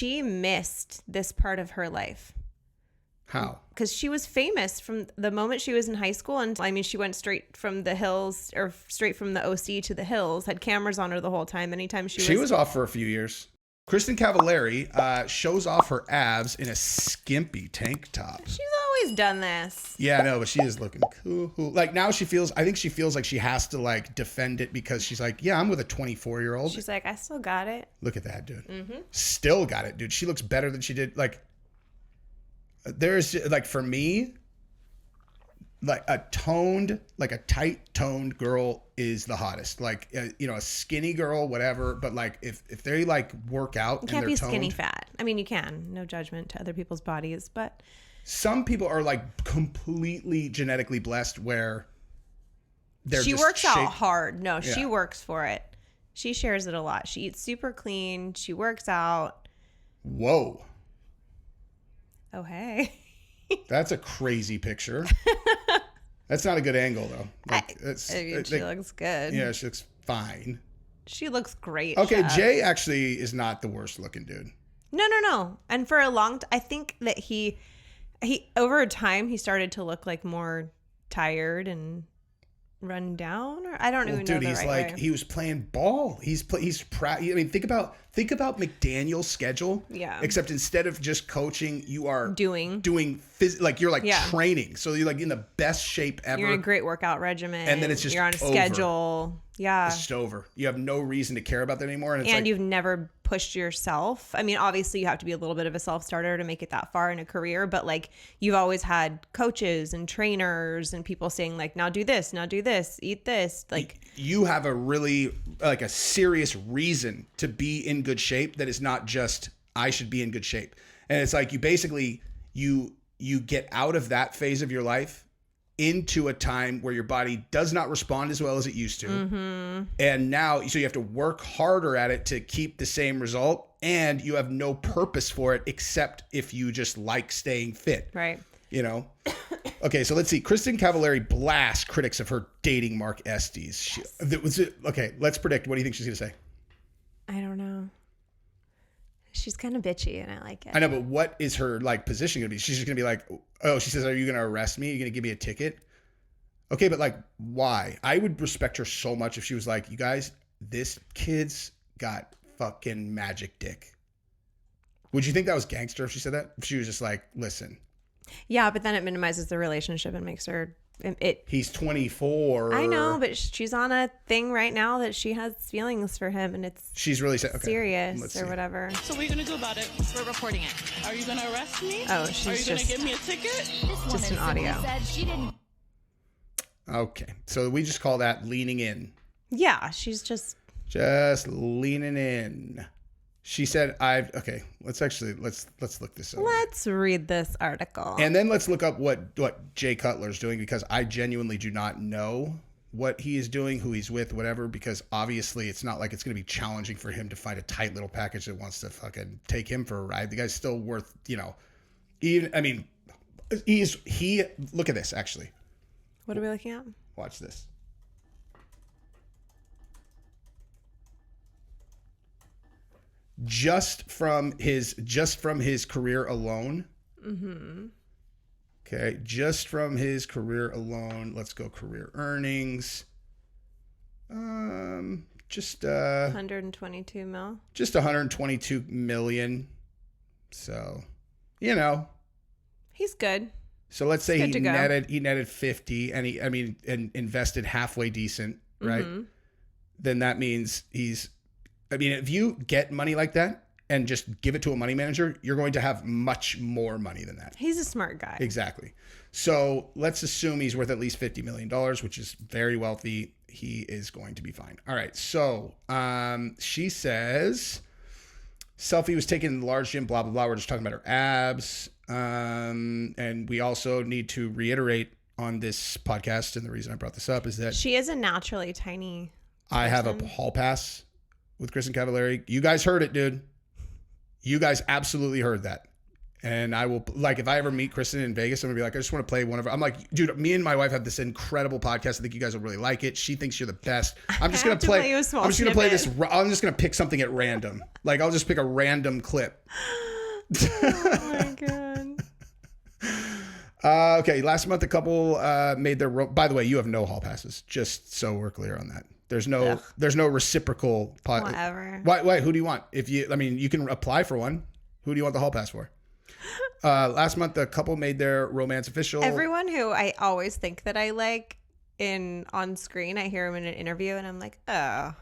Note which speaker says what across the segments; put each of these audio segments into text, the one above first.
Speaker 1: she missed this part of her life.
Speaker 2: How?
Speaker 1: Because she was famous from the moment she was in high school. And I mean, she went straight from the hills or straight from the OC to the hills, had cameras on her the whole time. Anytime she was
Speaker 2: off for a few years. Kristin Cavallari shows off her abs in a skimpy tank top.
Speaker 1: She's always done this.
Speaker 2: Yeah, I know, but she is looking cool. Like now I think she feels like she has to like defend it because she's like, yeah, I'm with a 24-year-old.
Speaker 1: She's like, I still got it.
Speaker 2: Look at that, dude. Mm-hmm. Still got it, dude. She looks better than she did. Like there's like for me, like a tight toned girl is the hottest. Like, a skinny girl, whatever. But like if they like work out,
Speaker 1: you can't be skinny fat. I mean, you can. No judgment to other people's bodies, but
Speaker 2: some people are like completely genetically blessed where
Speaker 1: she works out hard. No, she works for it. She shares it a lot. She eats super clean. She works out.
Speaker 2: Whoa.
Speaker 1: Oh, hey.
Speaker 2: That's a crazy picture. That's not a good angle, though. Like,
Speaker 1: she looks good.
Speaker 2: Yeah, she looks fine.
Speaker 1: She looks great.
Speaker 2: Okay,
Speaker 1: Chef.
Speaker 2: Jay actually is not the worst looking dude.
Speaker 1: No. And for a long time, I think that he over time, he started to look like more tired and run down, or I don't even know. Dude,
Speaker 2: he's like, he was playing ball. He's proud. I mean, think about McDaniel's schedule.
Speaker 1: Yeah.
Speaker 2: Except instead of just coaching, you are
Speaker 1: doing
Speaker 2: like you're like training. So you're like in the best shape ever.
Speaker 1: You're in a great workout regimen.
Speaker 2: And then it's just
Speaker 1: you're on a schedule. Yeah.
Speaker 2: It's just over. You have no reason to care about that anymore. And
Speaker 1: you've never pushed yourself. I mean, obviously you have to be a little bit of a self-starter to make it that far in a career, but like you've always had coaches and trainers and people saying like, now do this, eat this. Like
Speaker 2: you have a really like a serious reason to be in good shape that is not just I should be in good shape. And it's like you basically you get out of that phase of your life into a time where your body does not respond as well as it used to. Mm-hmm. And now, so you have to work harder at it to keep the same result, and you have no purpose for it except if you just like staying fit.
Speaker 1: Right.
Speaker 2: Okay, so let's see. Kristin Cavallari blasts critics of her dating Mark Estes. Okay, let's predict. What do you think she's going to say?
Speaker 1: I don't know. She's kind of bitchy, and I like it.
Speaker 2: I know, but what is her like position going to be? She's just going to be like, oh, she says, are you going to arrest me? Are you going to give me a ticket? Okay, but like, why? I would respect her so much if she was like, you guys, this kid's got fucking magic dick. Would you think that was gangster if she said that? If she was just like, listen.
Speaker 1: Yeah, but then it minimizes the relationship and makes her...
Speaker 2: He's 24.
Speaker 1: I know, but she's on a thing right now that she has feelings for him, and
Speaker 2: she's really
Speaker 1: serious or whatever.
Speaker 3: So what are you gonna do about it? We're reporting it. Are you gonna arrest me?
Speaker 1: Oh, she's
Speaker 3: Are you gonna give me a ticket?
Speaker 1: Just an audio.
Speaker 4: Said she didn't.
Speaker 2: Okay, so we just call that leaning in.
Speaker 1: Yeah, she's just
Speaker 2: leaning in. She said, okay, let's look this over.
Speaker 1: Let's read this article.
Speaker 2: And then let's look up what Jay Cutler's doing, because I genuinely do not know what he is doing, who he's with, whatever, because obviously it's not like it's going to be challenging for him to find a tight little package that wants to fucking take him for a ride. The guy's still worth, look at this, actually.
Speaker 1: What are we looking at?
Speaker 2: Watch this. Just from his career alone. Mm-hmm. Okay, just from his career alone. Let's go career earnings. Just
Speaker 1: 122 mil.
Speaker 2: Just 122 million. So,
Speaker 1: he's good.
Speaker 2: So let's say he netted 50, and invested halfway decent, right? Mm-hmm. Then that means if you get money like that and just give it to a money manager, you're going to have much more money than that.
Speaker 1: He's a smart guy.
Speaker 2: Exactly. So let's assume he's worth at least $50 million, which is very wealthy. He is going to be fine. All right. So she says, selfie was taken in the large gym, blah, blah, blah. We're just talking about her abs. And we also need to reiterate on this podcast, and the reason I brought this up is that
Speaker 1: she is a naturally tiny person.
Speaker 2: I have a hall pass with Kristin Cavallari. You guys heard it, dude. You guys absolutely heard that. And I will, like, if I ever meet Kristin in Vegas, I'm gonna be like, I just want to play one of her. I'm like, dude, me and my wife have this incredible podcast. I think you guys will really like it. She thinks you're the best. I'm just gonna play. I'm just gonna play this. I'm just gonna pick something at random. Like, I'll just pick a random clip.
Speaker 1: Oh my god.
Speaker 2: Okay, last month a couple made their. By the way, you have no hall passes. Just so we're clear on that. There's no reciprocal.
Speaker 1: Whatever.
Speaker 2: Why? Who do you want? You can apply for one. Who do you want the hall pass for? Last month, a couple made their romance official.
Speaker 1: Everyone who I always think that I like on screen, I hear him in an interview, and I'm like, oh.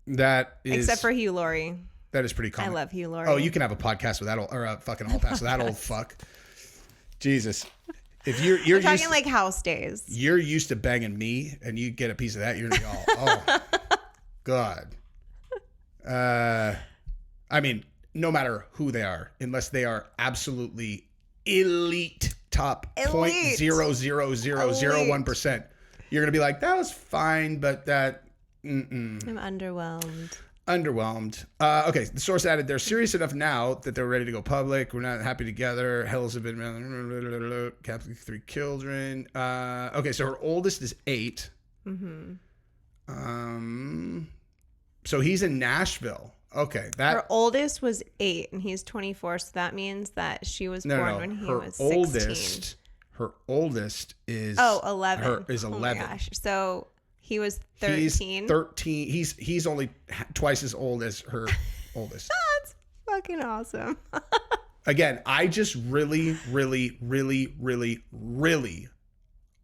Speaker 2: That is,
Speaker 1: except for Hugh Laurie.
Speaker 2: That is pretty common.
Speaker 1: I love Hugh Laurie.
Speaker 2: Oh, you can have a podcast with that or a fucking hall pass with that old fuck. Jesus, if you're
Speaker 1: We're talking like house days.
Speaker 2: You're used to banging me, and you get a piece of that, you're gonna be all, oh, God. I mean, no matter who they are, unless they are absolutely elite, top 0.00001%, you're gonna be like, that was fine, but that. I'm
Speaker 1: underwhelmed.
Speaker 2: Okay, the source added, they're serious enough now that they're ready to go public. We're not happy together. Hells have been Catholic 3 children. Okay, so her oldest is 8. So he's in Nashville. Okay,
Speaker 1: her oldest was 8 and he's 24, so that means that she was born when he was 16.
Speaker 2: Her oldest is
Speaker 1: 11.
Speaker 2: Her is 11.
Speaker 1: Oh my gosh. So he was 13.
Speaker 2: He's 13. He's only twice as old as her oldest.
Speaker 1: That's fucking awesome.
Speaker 2: Again, I just really, really, really, really, really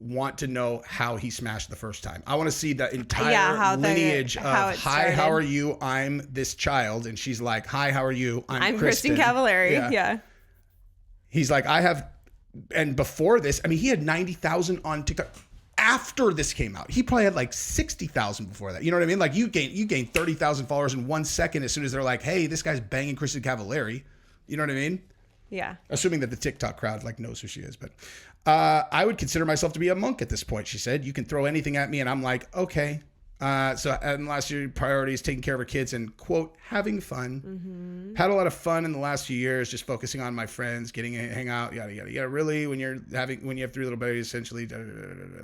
Speaker 2: want to know how he smashed the first time. I want to see the entire lineage of, hi, how are you? I'm this child. And she's like, hi, how are you? I'm
Speaker 1: Kristin Cavallari. Yeah.
Speaker 2: He's like, and before this, I mean, he had 90,000 on TikTok. After this came out, he probably had like 60,000 before that. You know what I mean? Like you gain 30,000 followers in 1 second as soon as they're like, hey, this guy's banging Kristin Cavallari. You know what I mean?
Speaker 1: Yeah.
Speaker 2: Assuming that the TikTok crowd like knows who she is. But I would consider myself to be a monk at this point, she said. You can throw anything at me and I'm like, okay. And last year, priorities, taking care of her kids and, quote, having fun. Had a lot of fun in the last few years, just focusing on my friends, getting to hang out, yada, yada, yada. Really, when you have 3 little babies, essentially,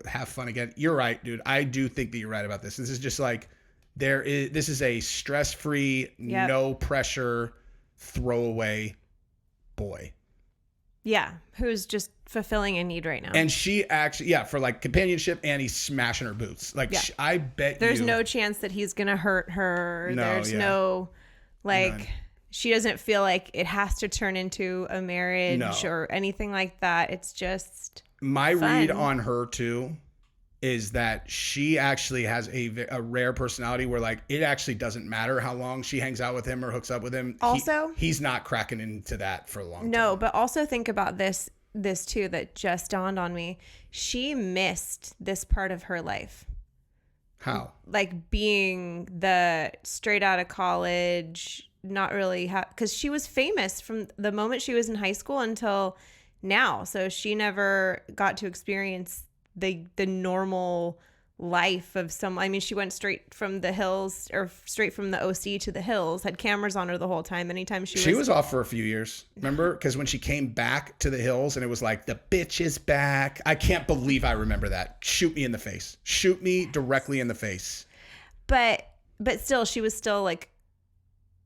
Speaker 2: have fun again. You're right, dude. I do think that you're right about this. This is just like, this is a stress-free, no pressure, throwaway boy.
Speaker 1: Yeah, who's just fulfilling a need right now.
Speaker 2: And she actually, for like companionship, and he's smashing her boots. Like, I bet
Speaker 1: there's no chance that he's going to hurt her. There's no, like, none. She doesn't feel like it has to turn into a marriage or anything like that. It's just
Speaker 2: my
Speaker 1: fun.
Speaker 2: Read on her, too, is that she actually has a rare personality where, like, it actually doesn't matter how long she hangs out with him or hooks up with him.
Speaker 1: Also,
Speaker 2: he's not cracking into that for a long time.
Speaker 1: No, but also think about this too, that just dawned on me. She missed this part of her life.
Speaker 2: How?
Speaker 1: Like being the straight out of college, not really because she was famous from the moment she was in high school until now. So she never got to experience the normal life of I mean, she went straight from the hills or straight from the OC to the hills, had cameras on her the whole time. Anytime she
Speaker 2: was off for a few years. Remember? Because when she came back to the hills and it was like, the bitch is back. I can't believe I remember that. Shoot me in the face. Shoot me directly in the face.
Speaker 1: But still, she was still like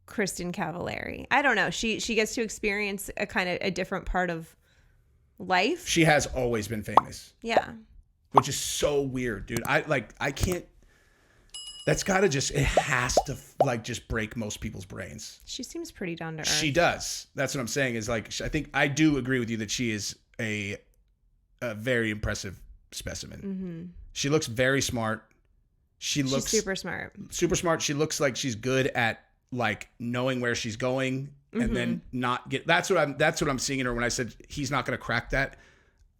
Speaker 1: Kristin Cavallari. I don't know. She gets to experience a kind of a different part of life.
Speaker 2: She has always been famous.
Speaker 1: Yeah.
Speaker 2: Which is so weird, dude. I can't. That's gotta it has to like just break most people's brains.
Speaker 1: She seems pretty down to earth.
Speaker 2: She does. That's what I'm saying is like, I think I do agree with you that she is a very impressive specimen. She looks very smart. She's
Speaker 1: super smart.
Speaker 2: Super smart. She looks like she's good at like knowing where she's going and then not get. That's what I'm seeing in her when I said he's not gonna crack that.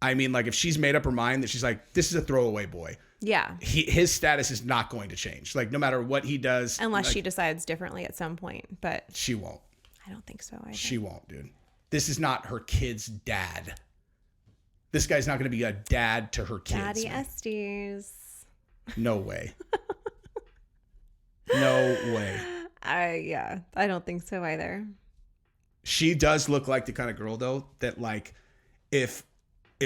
Speaker 2: I mean, like, if she's made up her mind that she's like, this is a throwaway boy.
Speaker 1: Yeah.
Speaker 2: His status is not going to change. Like, no matter what he does.
Speaker 1: Unless she decides differently at some point. But
Speaker 2: she won't.
Speaker 1: I don't think so either.
Speaker 2: She won't, dude. This is not her kid's dad. This guy's not going to be a dad to her kids.
Speaker 1: Daddy Estes.
Speaker 2: No way. No way.
Speaker 1: I don't think so either.
Speaker 2: She does look like the kind of girl though that like if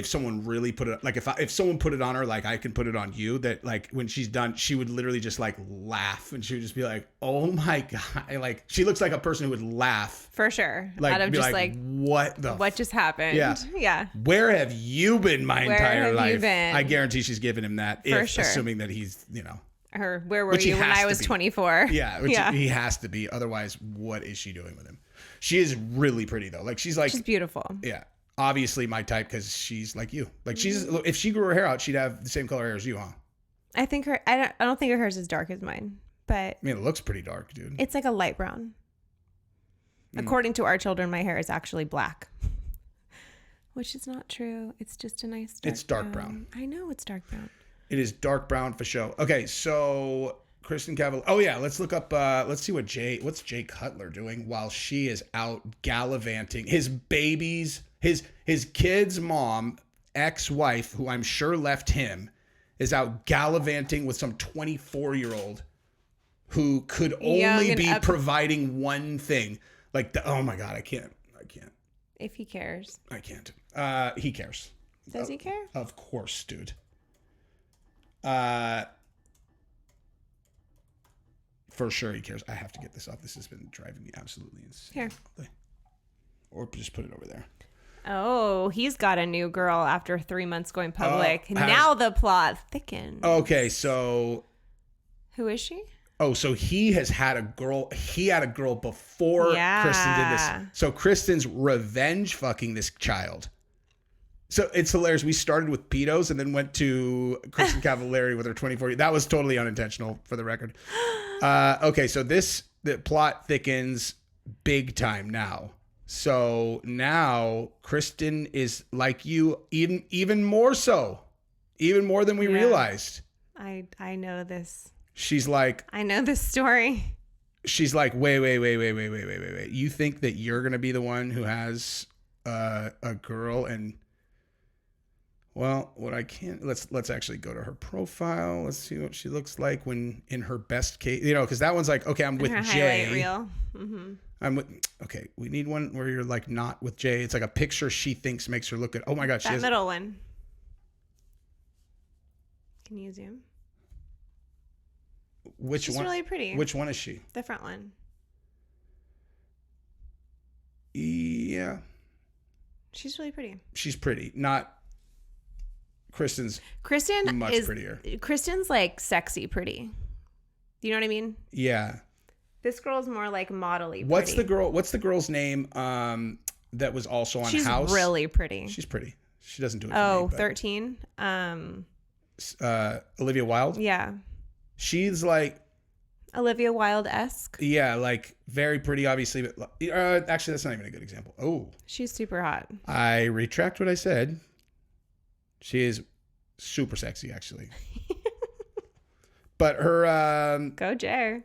Speaker 2: someone really put it like if someone put it on her like I can put it on you, that like when she's done she would literally just like laugh and she would just be like, oh my god, like she looks like a person who would laugh
Speaker 1: For sure.
Speaker 2: like
Speaker 1: Out of
Speaker 2: be
Speaker 1: just
Speaker 2: what
Speaker 1: just happened.
Speaker 2: Yeah. Where have you been my entire
Speaker 1: have
Speaker 2: life?
Speaker 1: you been?
Speaker 2: I guarantee she's giving him that
Speaker 1: For sure.
Speaker 2: assuming that he's
Speaker 1: Where were
Speaker 2: Which he
Speaker 1: you when
Speaker 2: has
Speaker 1: I
Speaker 2: to
Speaker 1: was
Speaker 2: be.
Speaker 1: 24?
Speaker 2: Yeah, he has to be. Otherwise, what is she doing with him? She is really pretty though. Like she's
Speaker 1: beautiful.
Speaker 2: Yeah, obviously my type because she's like you. Like she's if she grew her hair out, she'd have the same color hair as you, huh?
Speaker 1: I think I don't think hers is as dark as mine, but
Speaker 2: I mean, it looks pretty dark, dude.
Speaker 1: it's like a light brown. According to our children, my hair is actually black, which is not true. It's just a nice dark
Speaker 2: It's dark brown.
Speaker 1: I know it's dark brown.
Speaker 2: It is dark brown for show. Okay, so Kristin Cavallari. Oh yeah, let's look up. Let's see what's Jay Cutler doing while she is out gallivanting. His babies, his kid's mom, ex-wife, who I'm sure left him, is out gallivanting with some 24-year-old who could only be providing one thing. Like oh my god, I can't.
Speaker 1: If he cares,
Speaker 2: I can't. He cares.
Speaker 1: Does he care?
Speaker 2: Of course, dude. For sure he cares. I have to get this up. This has been driving me absolutely insane.
Speaker 1: Here.
Speaker 2: Or just put it over there.
Speaker 1: Oh, he's got a new girl after 3 months going public. Now the plot thickens.
Speaker 2: Okay, so
Speaker 1: who is she?
Speaker 2: Oh, so he has had a girl. He had a girl before Kristin did this. So Kristin's revenge fucking this child. So it's hilarious. We started with pedos and then went to Kristin Cavallari with her 24. That was totally unintentional, for the record. Okay, so the plot thickens big time now. So now Kristin is like you, even more so, even more than we realized.
Speaker 1: I know this.
Speaker 2: She's like,
Speaker 1: I know this story.
Speaker 2: She's like, wait. You think that you're gonna be the one who has a girl and. Well, what I can't let's actually go to her profile. Let's see what she looks like when in her best case, because that one's like, okay, I'm with Jay.
Speaker 1: Highlight reel. Mm-hmm.
Speaker 2: I'm with. Okay, we need one where you're like not with Jay. It's like a picture she thinks makes her look good. Oh my god,
Speaker 1: that middle one. Can you zoom?
Speaker 2: She's
Speaker 1: really pretty.
Speaker 2: Which one is she?
Speaker 1: The front one.
Speaker 2: Yeah.
Speaker 1: She's really pretty.
Speaker 2: She's pretty. Not. Kristin much prettier.
Speaker 1: Kristin's like sexy pretty. Do you know what I mean?
Speaker 2: Yeah.
Speaker 1: This girl's more like modelly.
Speaker 2: What's the girl's name that was also on
Speaker 1: She's
Speaker 2: House?
Speaker 1: She's really pretty.
Speaker 2: She's pretty. She doesn't do it for me,
Speaker 1: 13.
Speaker 2: Olivia Wilde?
Speaker 1: Yeah.
Speaker 2: She's like
Speaker 1: Olivia Wilde-esque.
Speaker 2: Yeah, like very pretty, obviously. But actually, that's not even a good example. Oh.
Speaker 1: She's super hot.
Speaker 2: I retract what I said. She is super sexy, actually. But her
Speaker 1: go Jay.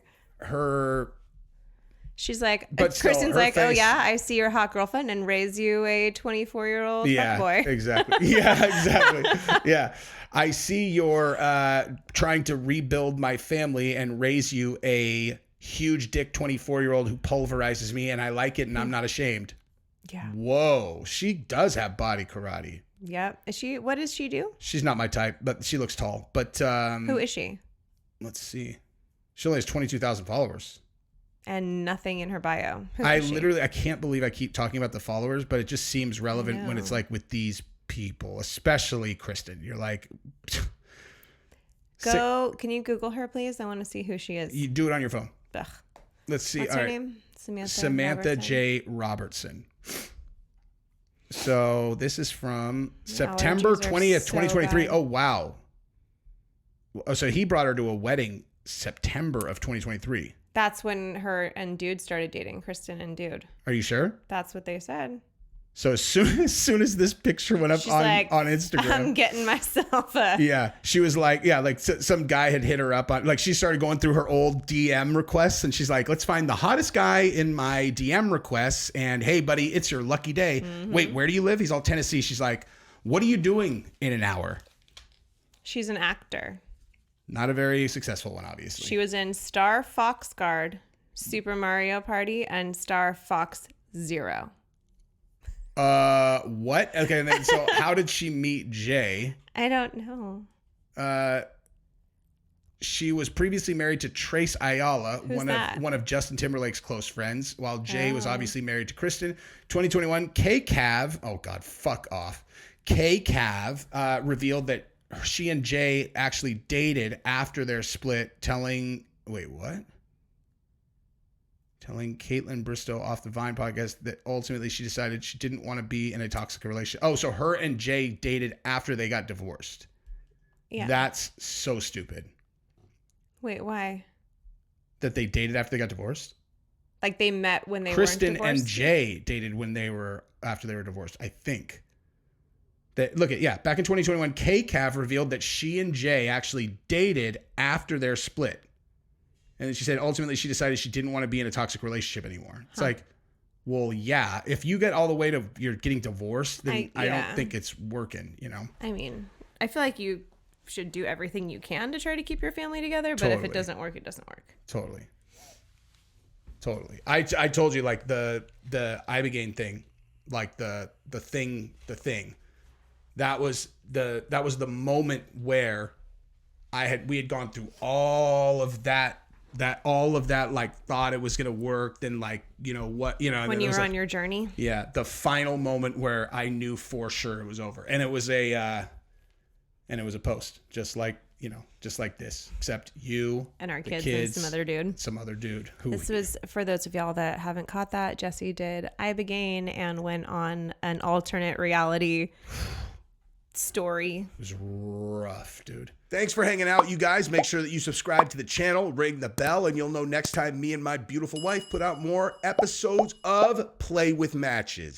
Speaker 2: She's
Speaker 1: like, Kristin's like, face, oh yeah, I see your hot girlfriend and raise you a 24-year-old fuckboy.
Speaker 2: Exactly. Yeah, exactly. Yeah. I see you're trying to rebuild my family and raise you a huge dick 24-year-old who pulverizes me, and I like it, and I'm not ashamed.
Speaker 1: Yeah.
Speaker 2: Whoa. She does have body karate.
Speaker 1: Yep. What does she do?
Speaker 2: She's not my type, but she looks tall. But
Speaker 1: who is she?
Speaker 2: Let's see. She only has 22,000 followers.
Speaker 1: And nothing in her bio.
Speaker 2: I can't believe I keep talking about the followers, but it just seems relevant when it's like with these people, especially Kristin. You're like,
Speaker 1: can you Google her, please? I want to see who she is.
Speaker 2: You do it on your phone.
Speaker 1: Ugh.
Speaker 2: Let's see.
Speaker 1: What's her name?
Speaker 2: Samantha J. Robertson. So this is from September 20th, 2023. Bad. Oh, wow. Oh, so he brought her to a wedding September of 2023.
Speaker 1: That's when her and Dude started dating, Kristin and Dude.
Speaker 2: Are you sure?
Speaker 1: That's what they said.
Speaker 2: So as soon as this picture went up on Instagram,
Speaker 1: I'm getting myself a...
Speaker 2: Yeah, she was like, some guy had hit her up on, like, she started going through her old DM requests, and she's like, let's find the hottest guy in my DM requests, and hey, buddy, it's your lucky day. Mm-hmm. Wait, where do you live? He's all Tennessee. She's like, what are you doing in an hour?
Speaker 1: She's an actor.
Speaker 2: Not a very successful one, obviously.
Speaker 1: She was in Star Fox Guard, Super Mario Party, and Star Fox 0.
Speaker 2: What? Okay, and then so how did she meet Jay?
Speaker 1: I don't know.
Speaker 2: She was previously married to Trace Ayala,
Speaker 1: Who's that?
Speaker 2: one of Justin Timberlake's close friends, while Jay was
Speaker 1: Oh.
Speaker 2: obviously married to Kristin. 2021, K-Cav, oh God, fuck off. K-Cav revealed that she and Jay actually dated after their split, telling Caitlin Bristow off the Vine podcast that ultimately she decided she didn't want to be in a toxic relationship. Oh, so her and Jay dated after they got divorced.
Speaker 1: Yeah.
Speaker 2: That's so stupid.
Speaker 1: Wait, why?
Speaker 2: That they dated after they got divorced?
Speaker 1: Like they met when they weren't
Speaker 2: Kristin
Speaker 1: divorced?
Speaker 2: and Jay dated after they were divorced, I think. Back in 2021, K-Cav revealed that she and Jay actually dated after their split. And then she said ultimately she decided she didn't want to be in a toxic relationship anymore. It's like, well, yeah, if you get all the way to you're getting divorced, then I don't think it's working, you know?
Speaker 1: I mean, I feel like you should do everything you can to try to keep your family together, but if it doesn't work, it doesn't work.
Speaker 2: Totally. I told you, like, the Ibogaine thing, like the thing, that was the moment where we had gone through all of that like thought it was gonna work, then like, you know what, you know,
Speaker 1: when you were on your journey.
Speaker 2: Yeah, the final moment where I knew for sure it was over, and it was a post, just like this, except you
Speaker 1: and our kids and some other dude. This was, for those of y'all that haven't caught that, Jesse did Ibogaine and went on an alternate reality story.
Speaker 2: It was rough, dude. Thanks for hanging out, you guys. Make sure that you subscribe to the channel, ring the bell, and you'll know next time me and my beautiful wife put out more episodes of Play with Matches.